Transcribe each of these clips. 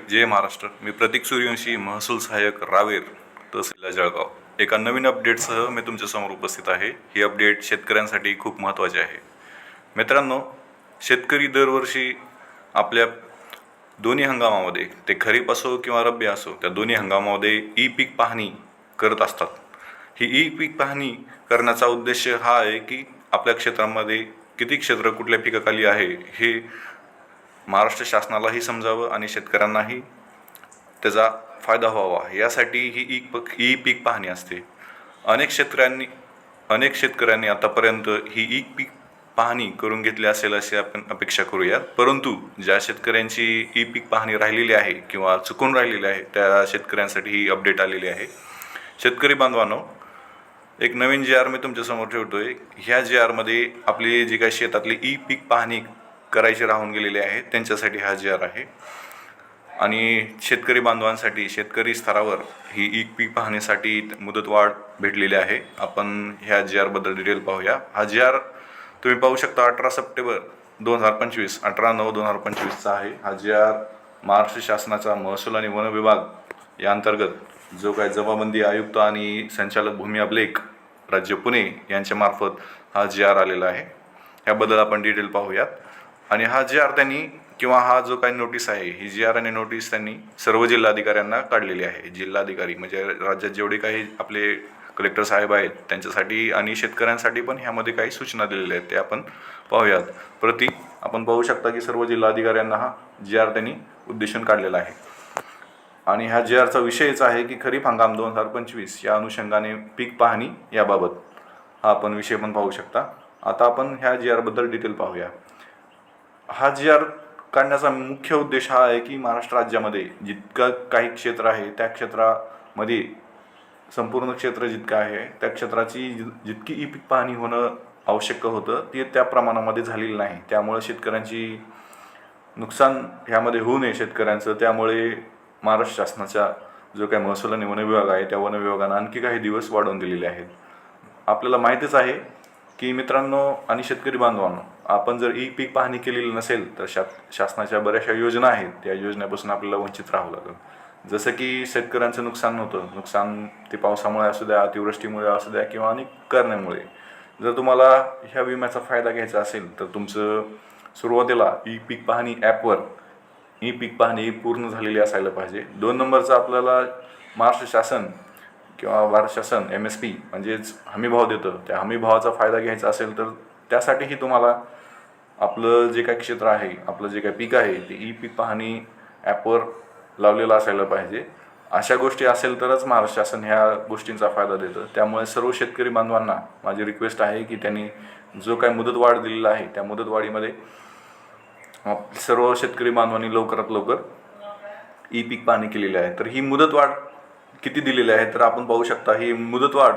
जय महाराष्ट्र. मी प्रतीक सूर्यवंशी, महसूल सहाय्यक, रावेर तहसील जळगाव. एका नवीन अपडेटसह मी तुमच्यासमोर उपस्थित आहे. ही अपडेट शेतकऱ्यांसाठी खूप महत्त्वाची आहे. मित्रांनो, शेतकरी दरवर्षी आपल्या दोन्ही हंगामामध्ये, ते खरीप असो किंवा रब्बी असो, त्या दोन्ही हंगामामध्ये ई पीक पाहणी करत असतात. ही ई पीक पाहणी करण्याचा उद्देश हा आहे की आपल्या क्षेत्रामध्ये किती क्षेत्र कुठल्या पिकाखाली आहे हे महाराष्ट्र शासनालाही समजावं आणि शेतकऱ्यांनाही त्याचा फायदा व्हावा, यासाठी ही ई पीक पाहणी असते. अनेक शेतकऱ्यांनी आतापर्यंत ही ई पीक पाहणी करून घेतली असेल अशी आपण अपेक्षा करूयात. परंतु ज्या शेतकऱ्यांची ई पीक पाहणी राहिलेली आहे किंवा चुकून राहिलेली आहे, त्या शेतकऱ्यांसाठी ही अपडेट आलेली आहे. शेतकरी बांधवांनो, एक नवीन JR मी तुमच्यासमोर ठेवतोय. ह्या JRमध्ये आपली जी काही शेतातली ई पीक पाहणी करायची राहून गेलेली आहे त्यांच्यासाठी हा JR आहे. आणि शेतकरी बांधवांसाठी शेतकरी स्तरावर ही ई पीक पाहणीसाठी मुदतवाढ भेटलेली आहे. आपण ह्या JR बद्दल डिटेल पाहूया. हा JR तुम्ही पाहू शकता 18 सप्टेंबर 2025, 18/9/2025 आहे. हा JR महाराष्ट्र शासनाचा महसूल आणि वन विभाग या अंतर्गत जो काही जमाबंदी आयुक्त आणि संचालक भूमी अभिलेख राज्य पुणे यांच्या मार्फत हा JR आलेला आहे. ह्याबद्दल आपण डिटेल पाहूयात. आणि हा JR त्यांनी किंवा हा जो काही नोटीस आहे, ही JR आणि नोटीस त्यांनी सर्व जिल्हाधिकाऱ्यांना काढलेली आहे. जिल्हाधिकारी म्हणजे राज्यात जेवढे काही आपले कलेक्टर साहेब आहेत त्यांच्यासाठी आणि शेतकऱ्यांसाठी पण ह्यामध्ये काही सूचना दिलेल्या आहेत, ते आपण पाहूयात. आपण पाहू शकता की सर्व जिल्हाधिकाऱ्यांना हा JR त्यांनी उद्देशून काढलेला आहे. आणि ह्या JRचा विषयच आहे की खरीप हंगाम 2025 या अनुषंगाने पीक पाहणी याबाबत हा आपण विषय पण पाहू शकता. आता आपण ह्या JR बद्दल डिटेल पाहूया. हा JR काढण्याचा मुख्य उद्देश हा आहे की महाराष्ट्र राज्यामध्ये जितकं काही क्षेत्र आहे त्या क्षेत्रामध्ये संपूर्ण क्षेत्र जितकं आहे त्या क्षेत्राची जितकी ई पीक पाहणी होणं आवश्यक होतं ते त्या प्रमाणामध्ये झालेलं नाही. त्यामुळे शेतकऱ्यांची नुकसान ह्यामध्ये होऊ नये शेतकऱ्यांचं, त्यामुळे महाराष्ट्र शासनाचा जो काही महसूल आणि वन विभाग आहे त्या वन विभागानं आणखी काही दिवस वाढवून दिलेले आहेत. आपल्याला माहितीच आहे की मित्रांनो आणि शेतकरी बांधवांनो, आपण जर ई पीक पाहणी केलेली नसेल तर शासनाच्या बऱ्याचशा योजना आहेत, त्या योजनेपासून आपल्याला वंचित राहावं लागेल. जसं की शेतकऱ्यांचं नुकसान होतं, नुकसान ते पावसामुळे असू द्या, अतिवृष्टीमुळे असू द्या किंवा अनेक कारणामुळे. जर तुम्हाला ह्या विम्याचा फायदा घ्यायचा असेल तर तुमचं सुरुवातीला ई पीक पाहणी ॲपवर ई पीक पाहणी पूर्ण झालेली असायला पाहिजे. 2 नंबरचं आपल्याला महाराष्ट्र शासन किंवा भारत शासन MSP म्हणजेच हमीभाव देतं, त्या हमीभावाचा फायदा घ्यायचा असेल तर त्यासाठीही तुम्हाला आपलं जे काही क्षेत्र आहे, आपलं जे काही पीक आहे ते ई पीक पाहणी ॲपवर लावलेलं असायला पाहिजे. अशा गोष्टी असेल तरच महाराष्ट्र शासन ह्या गोष्टींचा फायदा देतं. त्यामुळे सर्व शेतकरी बांधवांना माझी रिक्वेस्ट आहे की त्यांनी जो काही मुदतवाढ दिलेला आहे त्या मुदतवाढीमध्ये सर्व शेतकरी बांधवांनी लवकरात लवकर ई पीक पाहणी केलेली आहे. तर ही मुदतवाढ किती दिलेली आहे तर आपण पाहू शकता. ही मुदतवाढ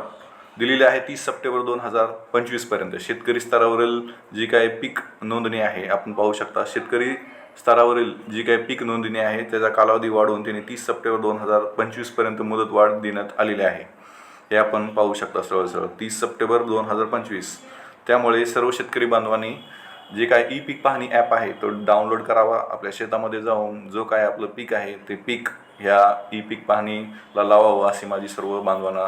दिलेली आहे 30 सप्टेंबर 2025 पर्यंत. शेतकरी स्तरावरील जी काही पीक नोंदणी आहे आपण पाहू शकता. शेतकरी स्तरावरील जी काही पीक नोंदणी आहे त्याचा कालावधी वाढवून त्यांनी 30 सप्टेंबर 2025 पर्यंत मुदतवाढ देण्यात आलेली आहे. हे आपण पाहू शकता सरळ 30 सप्टेंबर 2025. त्यामुळे सर्व शेतकरी बांधवांनी जे काय ई पीक पाहणी ॲप आहे तो डाउनलोड करावा. आपल्या शेतामध्ये जाऊन जो काय आपलं पीक आहे ते पीक ह्या ई पीक पाहणीला लावावं अशी माझी सर्व बांधवांना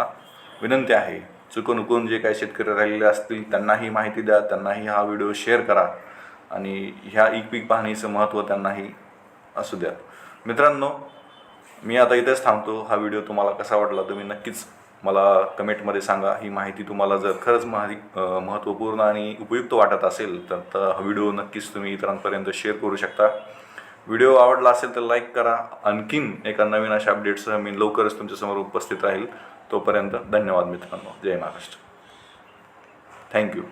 विनंती आहे. चुकून जे काही शेतकरी राहिलेले असतील त्यांनाही माहिती द्या, त्यांनाही हा व्हिडिओ शेअर करा आणि ह्या ई पीक पाहणीचं महत्त्व त्यांनाही असू द्या. मित्रांनो, मी आता इथेच थांबतो. हा व्हिडिओ तुम्हाला कसा वाटला तुम्ही नक्कीच मला कमेंटमध्ये सांगा. ही माहिती तुम्हाला जर खरंच महत्त्वपूर्ण आणि उपयुक्त वाटत असेल तर हा व्हिडिओ नक्कीच तुम्ही इतरांपर्यंत शेअर करू शकता. व्हिडिओ आवडला असेल तर लाईक करा. आणखीन एका नवीन अशा अपडेट्ससह मी लवकरच तुमच्यासमोर उपस्थित राहील. तोपर्यंत धन्यवाद मित्रांनो. जय महाराष्ट्र. थँक्यू.